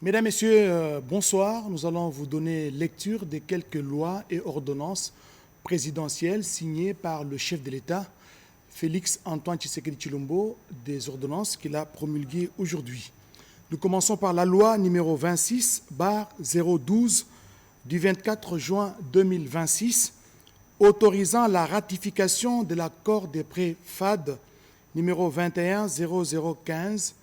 Mesdames, Messieurs, bonsoir. Nous allons vous donner lecture de quelques lois et ordonnances présidentielles signées par le chef de l'État, Félix Antoine Tshisekedi Tshilombo, des ordonnances qu'il a promulguées aujourd'hui. Nous commençons par la loi numéro 26/012 du 24 juin 2026 autorisant la ratification de l'accord des prêts FAD numéro 21 0015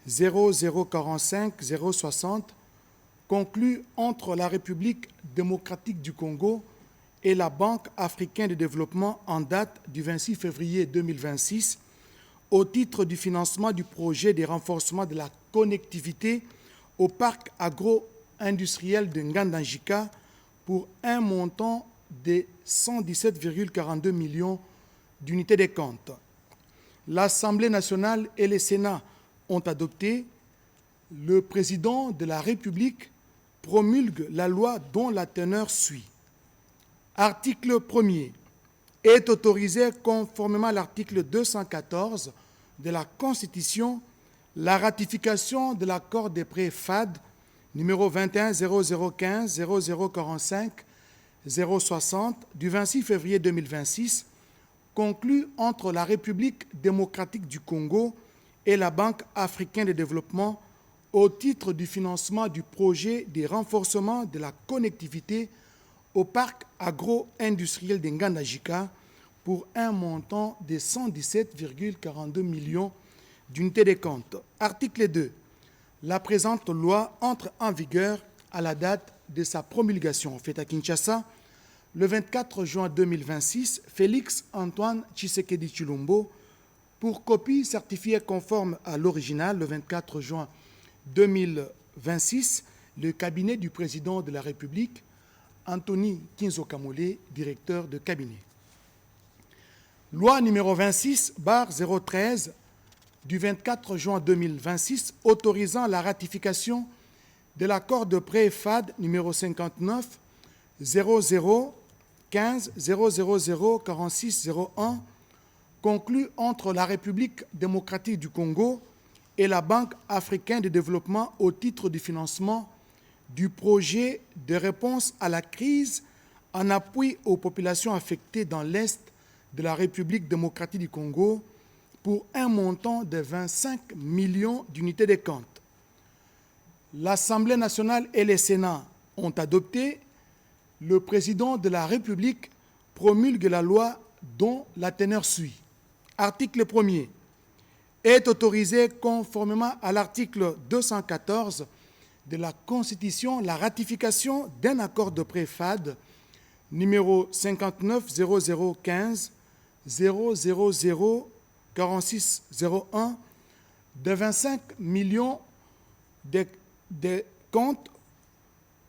0045 060 conclu entre la République démocratique du Congo et la Banque africaine de développement en date du 26 février 2026 au titre du financement du projet de renforcement de la connectivité au parc agro-industriel de Ngandangika pour un montant de 117,42 millions d'unités de compte. L'Assemblée nationale et le Sénat ont adopté. Le président de la République promulgue la loi dont la teneur suit. Article 1er. Est autorisé, conformément à l'article 214 de la Constitution, la ratification de l'accord des prêts FAD numéro 21 0015 0045 060 du 26 février 2026 conclu entre la République démocratique du Congo et la Banque africaine de développement au titre du financement du projet de renforcement de la connectivité au parc agro-industriel de Ngandangika pour un montant de 117,42 millions d'unités de compte. Article 2. La présente loi entre en vigueur à la date de sa promulgation. Faite à Kinshasa, le 24 juin 2026, Félix Antoine Tshisekedi Tshilombo, pour copie certifiée conforme à l'original, le 24 juin 2026, le cabinet du président de la République, Anthony Kinzo Kamole, directeur de cabinet. Loi numéro 26/013 du 24 juin 2026 autorisant la ratification de l'accord de prêt FAD numéro 59 0015 000 46 01 conclu entre la République démocratique du Congo et la Banque africaine de développement au titre du financement du projet de réponse à la crise en appui aux populations affectées dans l'Est de la République démocratique du Congo pour un montant de 25 millions d'unités de compte. L'Assemblée nationale et le Sénat ont adopté. Le président de la République promulgue la loi dont la teneur suit. Article 1er. Est autorisé, conformément à l'article 214 de la Constitution, la ratification d'un accord de prêt FAD numéro 59 0015 000 46 01 de 25 millions de comptes,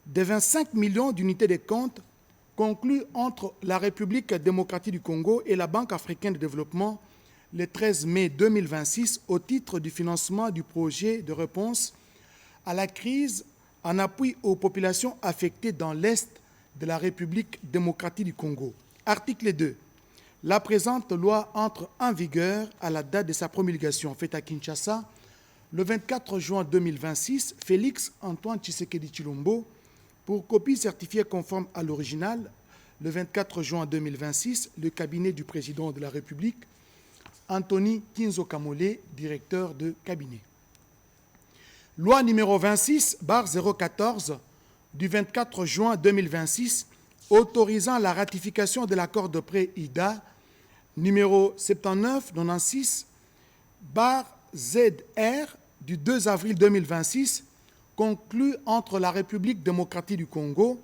de 25 millions d'unités de compte conclu entre la République démocratique du Congo et la Banque africaine de développement le 13 mai 2026 au titre du financement du projet de réponse à la crise en appui aux populations affectées dans l'Est de la République démocratique du Congo. Article 2. La présente loi entre en vigueur à la date de sa promulgation. Faite à Kinshasa, le 24 juin 2026, Félix Antoine Tshisekedi Tshilombo, pour copie certifiée conforme à l'original, le 24 juin 2026, le cabinet du président de la République, Anthony Kinzo Kamole, directeur de cabinet. Loi numéro 26/014 du 24 juin 2026 autorisant la ratification de l'accord de prêt IDA numéro 7996/ZR du 2 avril 2026 conclu entre la République démocratique du Congo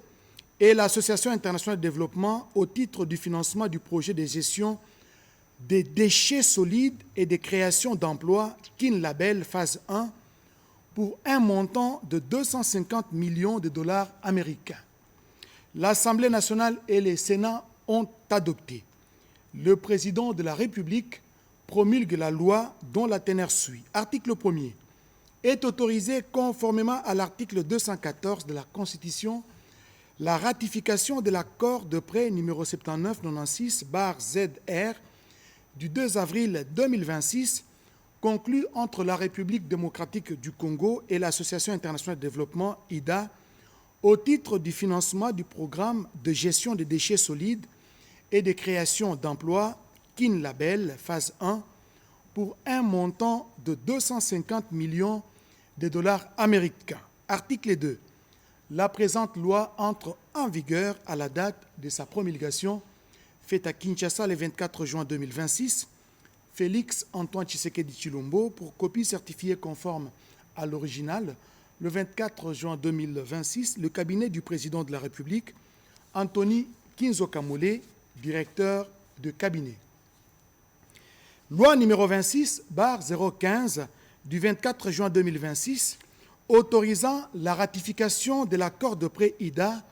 et l'Association internationale de développement au titre du financement du projet de gestion des déchets solides et de création d'emplois KIN-Label phase 1 pour un montant de 250 millions de dollars américains. L'Assemblée nationale et le Sénat ont adopté. Le président de la République promulgue la loi dont la teneur suit. Article 1er. Est autorisé, conformément à l'article 214 de la Constitution, la ratification de l'accord de prêt numéro 7996/ZR du 2 avril 2026 conclu entre la République démocratique du Congo et l'Association internationale de développement, IDA, au titre du financement du programme de gestion des déchets solides et de création d'emplois Kin Label, phase 1, pour un montant de 250 millions de dollars américains. Article 2. La présente loi entre en vigueur à la date de sa promulgation, faite à Kinshasa le 24 juin 2026. Félix Antoine Tshisekedi Tshilombo, pour copie certifiée conforme à l'original, le 24 juin 2026, le cabinet du président de la République, Anthony Kinzo Kamole, directeur de cabinet. Loi numéro 26/015 du 24 juin 2026, autorisant la ratification de l'accord de prêt IDA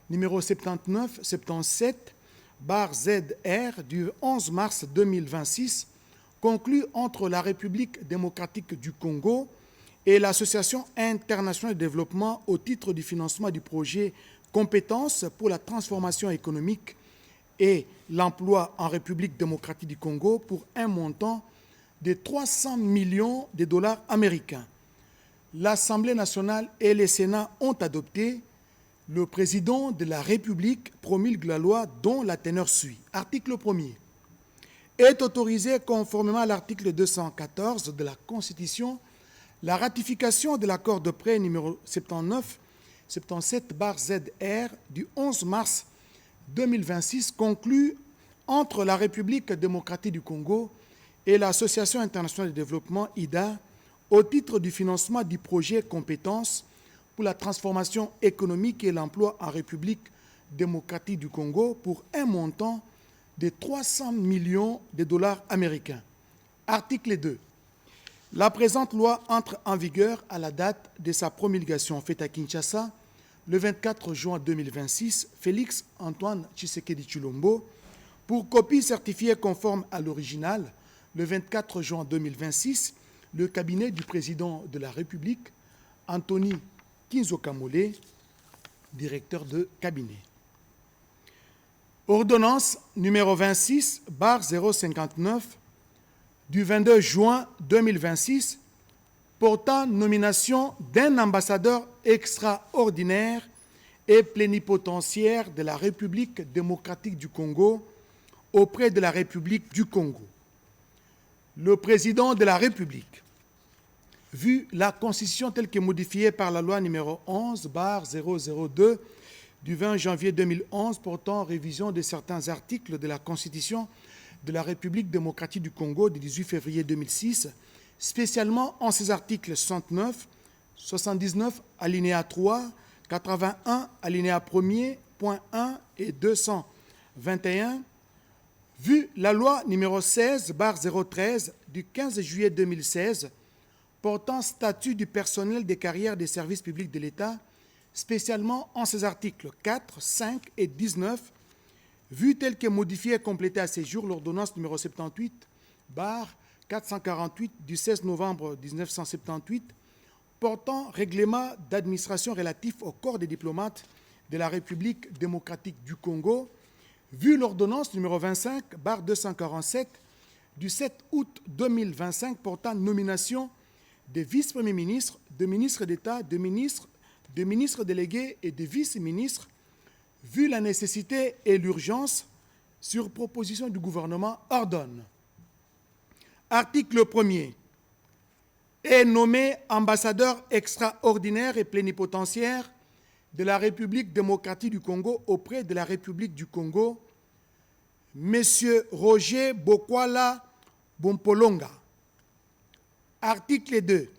numéro 79-77/ZR du 11 mars 2026, conclu entre la République démocratique du Congo et l'Association internationale de développement au titre du financement du projet Compétences pour la transformation économique et l'emploi en République démocratique du Congo pour un montant de 300 millions de dollars américains. L'Assemblée nationale et le Sénat ont adopté. Le président de la République promulgue la loi dont la teneur suit. Article 1er. Est autorisé conformément à l'article 214 de la Constitution la ratification de l'accord de prêt numéro 79-77/ZR du 11 mars 2026 conclu entre la République démocratique du Congo et l'Association internationale de développement IDA au titre du financement du projet Compétences pour la transformation économique et l'emploi en République démocratique du Congo pour un montant de 300 millions de dollars américains. Article 2. La présente loi entre en vigueur à la date de sa promulgation faite à Kinshasa le 24 juin 2026. Félix Antoine Tshisekedi Tshilombo, pour copie certifiée conforme à l'original, le 24 juin 2026, le cabinet du président de la République, Anthony Kinzo Kamole, directeur de cabinet. Ordonnance numéro 26/059 du 22 juin 2026 portant nomination d'un ambassadeur extraordinaire et plénipotentiaire de la République démocratique du Congo auprès de la République du Congo. Le président de la République, vu la Constitution telle que modifiée par la loi numéro 11/002 du 20 janvier 2011 portant révision de certains articles de la Constitution de la République démocratique du Congo du 18 février 2006, spécialement en ses articles 69, 79, alinéa 3, 81, alinéa 1er, point 1 et 221, vu la loi numéro 16/013 du 15 juillet 2016 portant statut du personnel des carrières des services publics de l'État, spécialement en ses articles 4, 5 et 19, vu tel que modifié et complété à ces jours l'ordonnance numéro 78/448 du 16 novembre 1978 portant règlement d'administration relatif au corps des diplomates de la République démocratique du Congo, vu l'ordonnance numéro 25/247 du 7 août 2025 portant nomination des vice-premiers ministres, de ministres d'État, de ministres délégués et de vice-ministres, vu la nécessité et l'urgence, sur proposition du gouvernement, ordonne. Article 1er. Est nommé ambassadeur extraordinaire et plénipotentiaire de la République démocratique du Congo auprès de la République du Congo, M. Roger Bokwala Bompolonga. Article 2.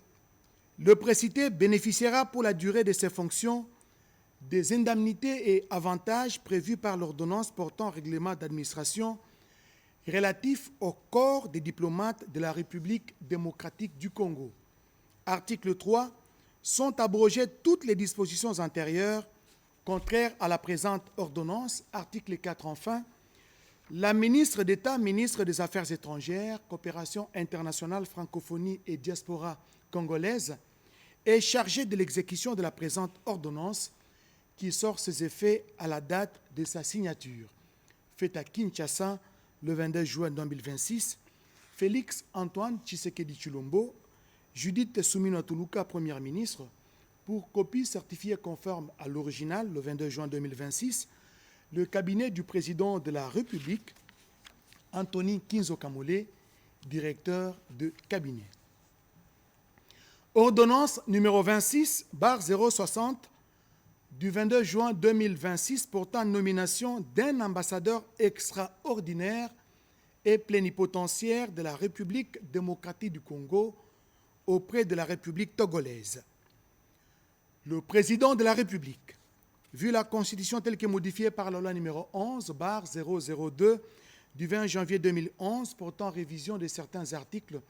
Le précité bénéficiera pour la durée de ses fonctions des indemnités et avantages prévus par l'ordonnance portant règlement d'administration relatif au corps des diplomates de la République démocratique du Congo. Article 3. Sont abrogées toutes les dispositions antérieures contraires à la présente ordonnance. Article 4. Enfin, la ministre d'État, ministre des Affaires étrangères, coopération internationale, francophonie et diaspora congolaise, est chargée de l'exécution de la présente ordonnance qui sort ses effets à la date de sa signature, faite à Kinshasa le 22 juin 2026, Félix Antoine Tshisekedi Tshilombo, Judith Suminwa Tuluka, Première ministre, pour copie certifiée conforme à l'original le 22 juin 2026, le cabinet du président de la République, Anthony Kinzo Kamole, directeur de cabinet. Ordonnance numéro 26/060 du 22 juin 2026 portant nomination d'un ambassadeur extraordinaire et plénipotentiaire de la République démocratique du Congo auprès de la République togolaise. Le président de la République, vu la Constitution telle que modifiée par la loi numéro 11/002 du 20 janvier 2011 portant révision de certains articles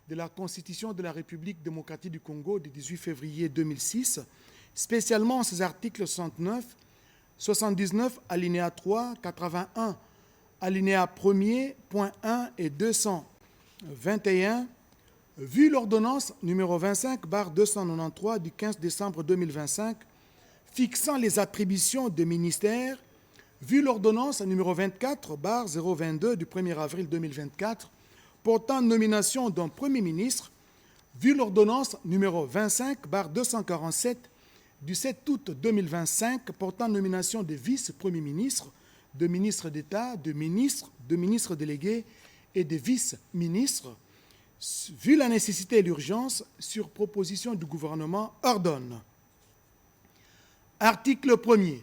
de la Constitution de la République démocratique du Congo du 18 février 2006, spécialement ces articles 69, 79, alinéa 3, 81, alinéa 1er, point 1 et 221, vu l'ordonnance numéro 25/293 du 15 décembre 2025 fixant les attributions des ministères, vu l'ordonnance numéro 24/022 du 1er avril 2024 portant nomination d'un Premier ministre, vu l'ordonnance numéro 25/247 du 7 août 2025 portant nomination de vice-premiers ministres, de ministres d'État, de ministres délégués et de vice-ministres, vu la nécessité et l'urgence, sur proposition du gouvernement, ordonne. Article 1er.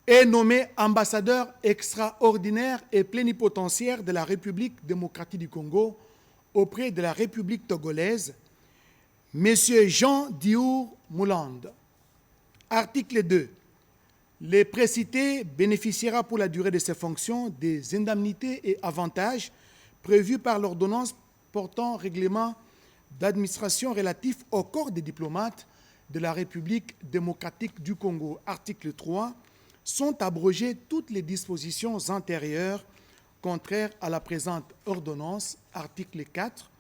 Est nommé ambassadeur extraordinaire et plénipotentiaire de la République démocratique du Congo auprès de la République togolaise, M. Jean Diour Mouland. Article 2. Le précité bénéficiera pour la durée de ses fonctions des indemnités et avantages prévus par l'ordonnance portant règlement d'administration relatif au corps des diplomates de la République démocratique du Congo. Article 3. Sont abrogées toutes les dispositions antérieures contraires à la présente ordonnance. Article 4.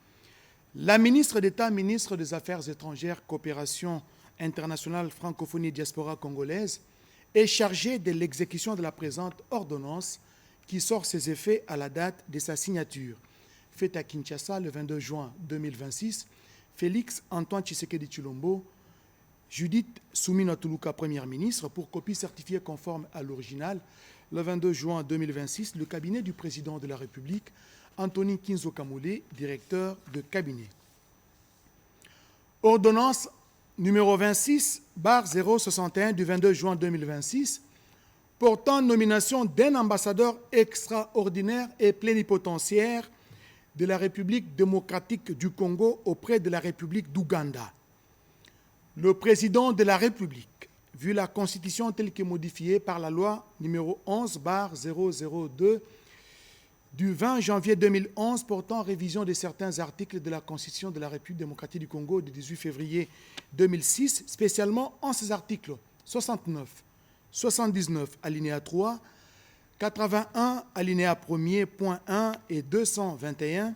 La ministre d'État, ministre des Affaires étrangères, coopération internationale, francophonie et diaspora congolaise, est chargée de l'exécution de la présente ordonnance qui sort ses effets à la date de sa signature. Faite à Kinshasa le 22 juin 2026, Félix Antoine Tshisekedi Tshilombo, Judith Suminwa Tuluka, Première ministre, pour copie certifiée conforme à l'original, le 22 juin 2026, le cabinet du président de la République, Anthony Kinzo Kamole, directeur de cabinet. Ordonnance numéro 26/061 du 22 juin 2026, portant nomination d'un ambassadeur extraordinaire et plénipotentiaire de la République démocratique du Congo auprès de la République d'Ouganda. Le président de la République, vu la Constitution telle que modifiée par la loi numéro 11/002 du 20 janvier 2011 portant révision de certains articles de la Constitution de la République démocratique du Congo du 18 février 2006, spécialement en ces articles 69, 79, alinéa 3, 81, alinéa 1er, point 1 et 221,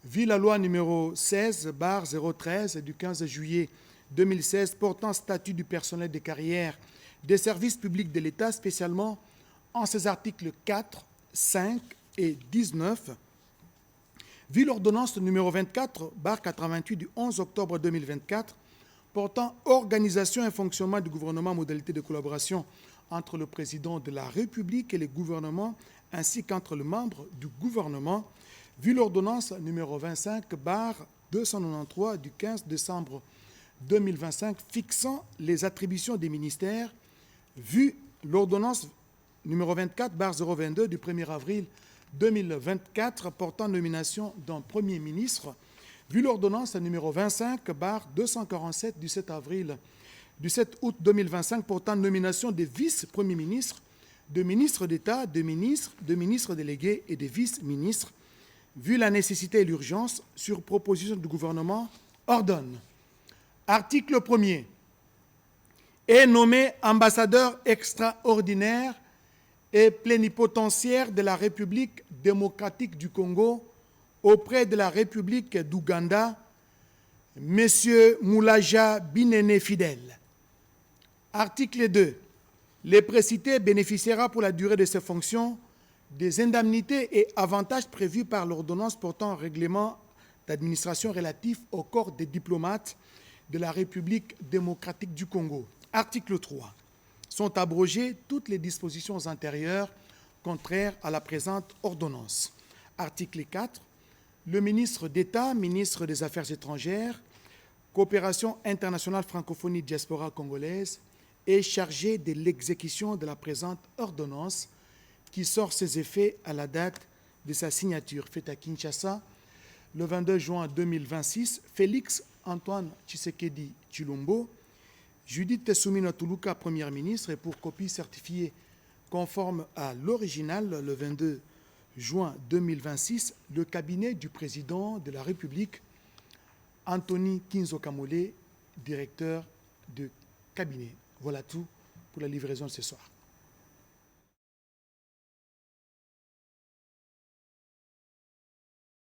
vu la loi numéro 16/013 du 15 juillet 2016 portant statut du personnel de carrière des services publics de l'État, spécialement en ses articles 4, 5 et 19, vu l'ordonnance numéro 24/88 du 11 octobre 2024 portant organisation et fonctionnement du gouvernement, modalités de collaboration entre le président de la République et les gouvernements, ainsi qu'entre les membres du gouvernement, vu l'ordonnance numéro 25/293 du 15 décembre 2025 fixant les attributions des ministères, vu l'ordonnance numéro 24/022 du 1er avril 2024 portant nomination d'un Premier ministre, vu l'ordonnance numéro 25/247 du 7 août 2025 portant nomination des vice-premiers ministres, de ministres d'État, de ministres délégués et de vice-ministres, vu la nécessité et l'urgence, sur proposition du gouvernement, ordonne. Article 1er. Est nommé ambassadeur extraordinaire et plénipotentiaire de la République démocratique du Congo auprès de la République d'Ouganda, M. Moulaja Binene Fidèle. Article 2. Le précité bénéficiera pour la durée de ses fonctions des indemnités et avantages prévus par l'ordonnance portant règlement d'administration relatif au corps des diplomates de la République démocratique du Congo. Article 3. Sont abrogées toutes les dispositions antérieures contraires à la présente ordonnance. Article 4. Le ministre d'État, ministre des Affaires étrangères, coopération internationale francophonie diaspora congolaise, est chargé de l'exécution de la présente ordonnance qui sort ses effets à la date de sa signature, faite à Kinshasa le 22 juin 2026. Félix Antoine Tshisekedi Tshilombo, Judith Tessoumina Tuluka, Première ministre, et pour copie certifiée conforme à l'original, le 22 juin 2026, le cabinet du président de la République, Anthony Kinzo Kamole, directeur de cabinet. Voilà tout pour la livraison de ce soir.